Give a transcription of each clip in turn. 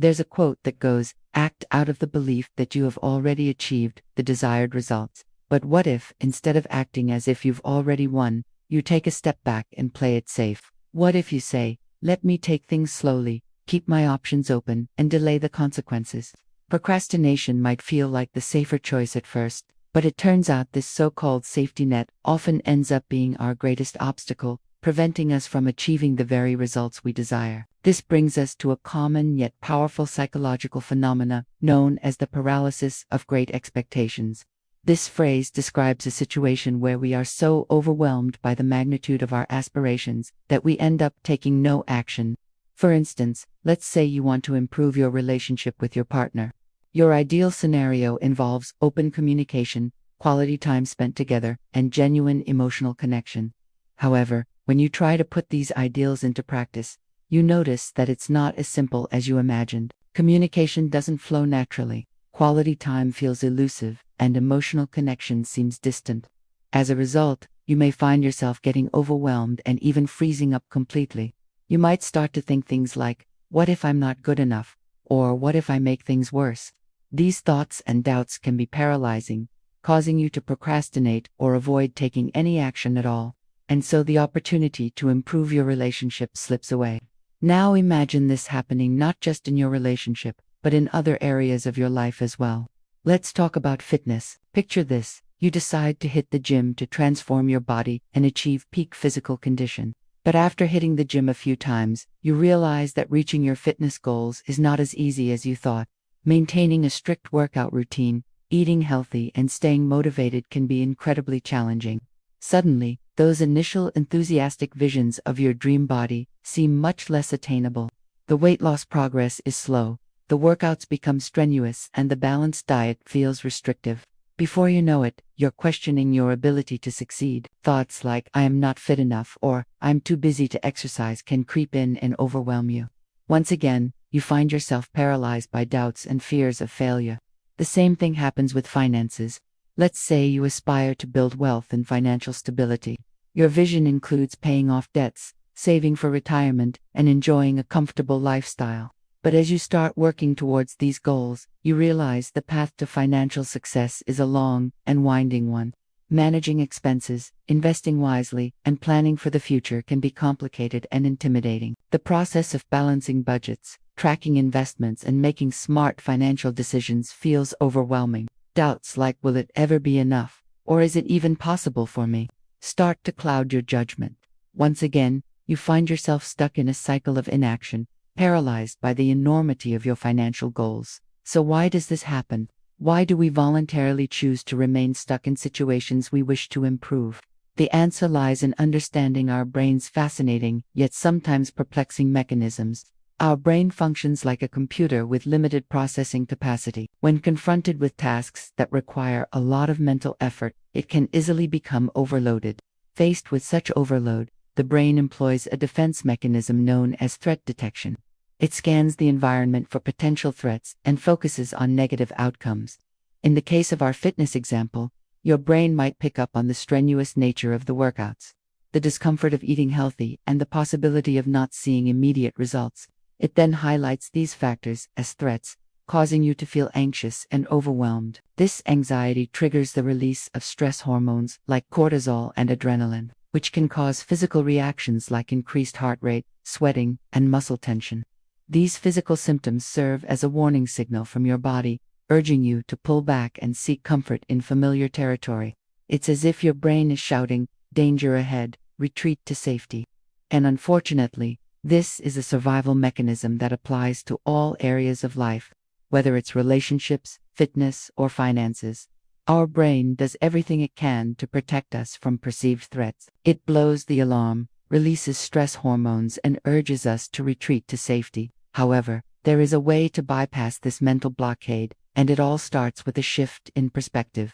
There's a quote that goes, "Act out of the belief that you have already achieved the desired results." But what if, instead of acting as if you've already won, you take a step back and play it safe? What if you say, "Let me take things slowly, keep my options open, and delay the consequences"? Procrastination might feel like the safer choice at first, but it turns out this so-called safety net often ends up being our greatest obstacle, preventing us from achieving the very results we desire. This brings us to a common yet powerful psychological phenomena known as the paralysis of great expectations. This phrase describes a situation where we are so overwhelmed by the magnitude of our aspirations that we end up taking no action. For instance, let's say you want to improve your relationship with your partner. Your ideal scenario involves open communication, quality time spent together, and genuine emotional connection. However, when you try to put these ideals into practice, you notice that it's not as simple as you imagined. Communication doesn't flow naturally, quality time feels elusive, and emotional connection seems distant. As a result, you may find yourself getting overwhelmed and even freezing up completely. You might start to think things like, "What if I'm not good enough?" Or "What if I make things worse?" These thoughts and doubts can be paralyzing, causing you to procrastinate or avoid taking any action at all. And so the opportunity to improve your relationship slips away. Now imagine this happening not just in your relationship, but in other areas of your life as well. Let's talk about fitness. Picture this: you decide to hit the gym to transform your body and achieve peak physical condition. But after hitting the gym a few times, you realize that reaching your fitness goals is not as easy as you thought. Maintaining a strict workout routine, eating healthy, and staying motivated can be incredibly challenging. Suddenly, those initial enthusiastic visions of your dream body seem much less attainable. The weight loss progress is slow, the workouts become strenuous, and the balanced diet feels restrictive. Before you know it, you're questioning your ability to succeed. Thoughts like, "I am not fit enough," or "I'm too busy to exercise," can creep in and overwhelm you. Once again, you find yourself paralyzed by doubts and fears of failure. The same thing happens with finances. Let's say you aspire to build wealth and financial stability. Your vision includes paying off debts, saving for retirement, and enjoying a comfortable lifestyle. But as you start working towards these goals, you realize the path to financial success is a long and winding one. Managing expenses, investing wisely, and planning for the future can be complicated and intimidating. The process of balancing budgets, tracking investments, and making smart financial decisions feels overwhelming. Doubts like, "Will it ever be enough?" or "Is it even possible for me?" start to cloud your judgment. Once again, you find yourself stuck in a cycle of inaction, paralyzed by the enormity of your financial goals. So why does this happen? Why do we voluntarily choose to remain stuck in situations we wish to improve? The answer lies in understanding our brain's fascinating, yet sometimes perplexing mechanisms. Our brain functions like a computer with limited processing capacity. When confronted with tasks that require a lot of mental effort, it can easily become overloaded. Faced with such overload, the brain employs a defense mechanism known as threat detection. It scans the environment for potential threats and focuses on negative outcomes. In the case of our fitness example, your brain might pick up on the strenuous nature of the workouts, the discomfort of eating healthy, and the possibility of not seeing immediate results. It then highlights these factors as threats, causing you to feel anxious and overwhelmed. This anxiety triggers the release of stress hormones like cortisol and adrenaline, which can cause physical reactions like increased heart rate, sweating, and muscle tension. These physical symptoms serve as a warning signal from your body, urging you to pull back and seek comfort in familiar territory. It's as if your brain is shouting, "Danger ahead, retreat to safety." And unfortunately, this is a survival mechanism that applies to all areas of life, whether it's relationships, fitness, or finances. Our brain does everything it can to protect us from perceived threats. It blows the alarm, releases stress hormones, and urges us to retreat to safety. However, there is a way to bypass this mental blockade, and it all starts with a shift in perspective.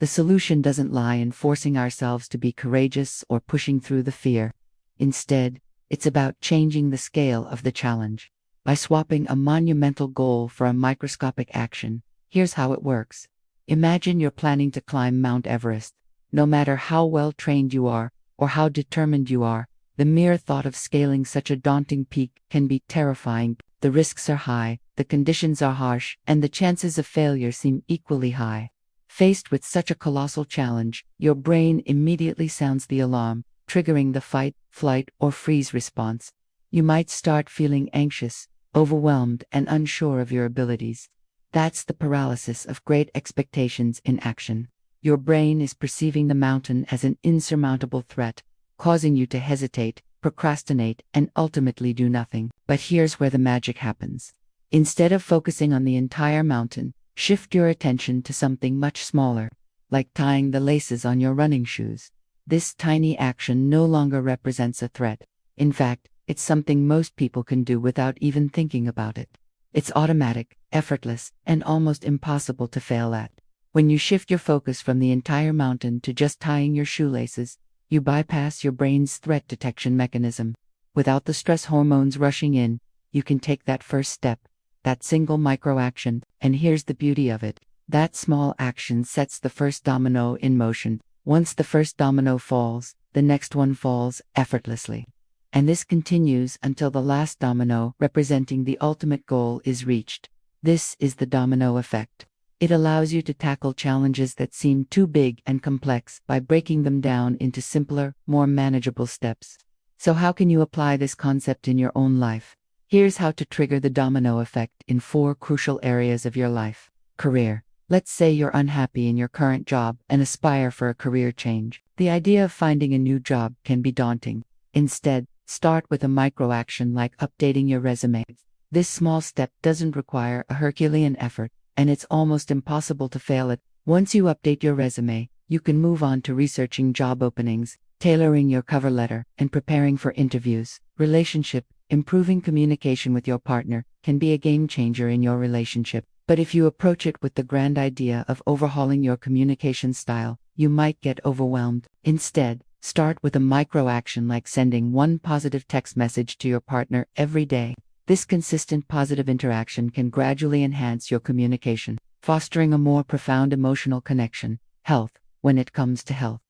The solution doesn't lie in forcing ourselves to be courageous or pushing through the fear. Instead, it's about changing the scale of the challenge. By swapping a monumental goal for a microscopic action, here's how it works. Imagine you're planning to climb Mount Everest. No matter how well trained you are, or how determined you are, The mere thought of scaling such a daunting peak can be terrifying. The risks are high, the conditions are harsh, and the chances of failure seem equally high. Faced with such a colossal challenge, your brain immediately sounds the alarm, triggering the fight, flight, or freeze response. You might start feeling anxious, overwhelmed, and unsure of your abilities. That's the paralysis of great expectations in action. Your brain is perceiving the mountain as an insurmountable threat, causing you to hesitate, procrastinate, and ultimately do nothing. But here's where the magic happens. Instead of focusing on the entire mountain, shift your attention to something much smaller, like tying the laces on your running shoes. This tiny action no longer represents a threat. In fact, it's something most people can do without even thinking about it. It's automatic, effortless, and almost impossible to fail at. When you shift your focus from the entire mountain to just tying your shoelaces, you bypass your brain's threat detection mechanism. Without the stress hormones rushing in, you can take that first step, that single micro-action, and here's the beauty of it. That small action sets the first domino in motion. Once the first domino falls, the next one falls effortlessly. And this continues until the last domino, representing the ultimate goal, is reached. This is the domino effect. It allows you to tackle challenges that seem too big and complex by breaking them down into simpler, more manageable steps. So how can you apply this concept in your own life? Here's how to trigger the domino effect in 4 crucial areas of your life. Career. Let's say you're unhappy in your current job and aspire for a career change. The idea of finding a new job can be daunting. Instead, start with a micro-action like updating your resume. This small step doesn't require a Herculean effort, and it's almost impossible to fail at. Once you update your resume, you can move on to researching job openings, tailoring your cover letter, and preparing for interviews. Relationship. Improving communication with your partner can be a game changer in your relationship. But if you approach it with the grand idea of overhauling your communication style, you might get overwhelmed. Instead, start with a micro-action like sending one positive text message to your partner every day. This consistent positive interaction can gradually enhance your communication, fostering a more profound emotional connection. Health. When it comes to health,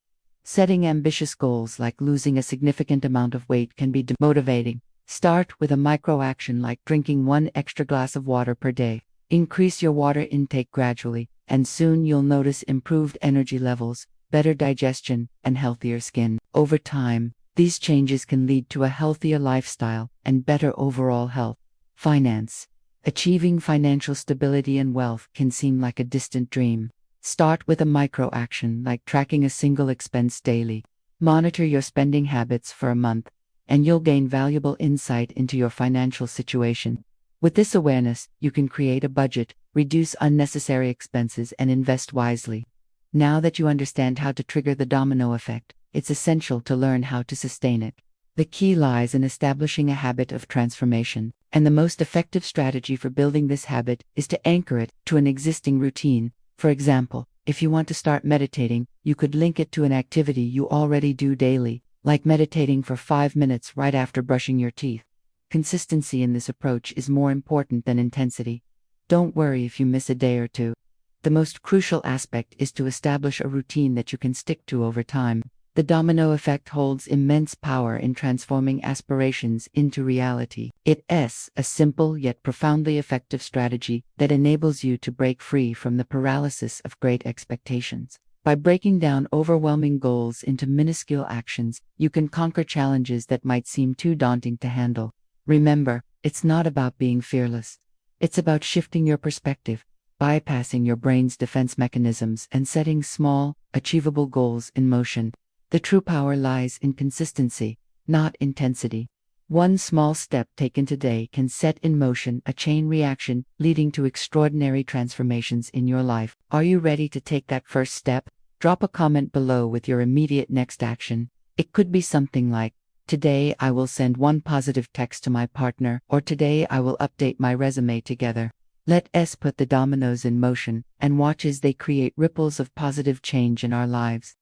setting ambitious goals like losing a significant amount of weight can be demotivating. Start with a micro-action like drinking 1 extra glass of water per day. Increase your water intake gradually, and soon you'll notice improved energy levels, better digestion, and healthier skin. Over time, these changes can lead to a healthier lifestyle and better overall health. Finance. Achieving financial stability and wealth can seem like a distant dream. Start with a micro-action like tracking a single expense daily. Monitor your spending habits for a month, and you'll gain valuable insight into your financial situation. With this awareness, you can create a budget, reduce unnecessary expenses, and invest wisely. Now that you understand how to trigger the domino effect, it's essential to learn how to sustain it. The key lies in establishing a habit of transformation, and the most effective strategy for building this habit is to anchor it to an existing routine. For example, if you want to start meditating, you could link it to an activity you already do daily, like meditating for 5 minutes right after brushing your teeth. Consistency in this approach is more important than intensity. Don't worry if you miss a day or two. The most crucial aspect is to establish a routine that you can stick to over time. The domino effect holds immense power in transforming aspirations into reality. It's a simple yet profoundly effective strategy that enables you to break free from the paralysis of great expectations. By breaking down overwhelming goals into minuscule actions, you can conquer challenges that might seem too daunting to handle. Remember, it's not about being fearless. It's about shifting your perspective, bypassing your brain's defense mechanisms, and setting small, achievable goals in motion. The true power lies in consistency, not intensity. One small step taken today can set in motion a chain reaction leading to extraordinary transformations in your life. Are you ready to take that first step? Drop a comment below with your immediate next action. It could be something like, "Today I will send 1 positive text to my partner," or "Today I will update my resume together." Let us put the dominoes in motion and watch as they create ripples of positive change in our lives.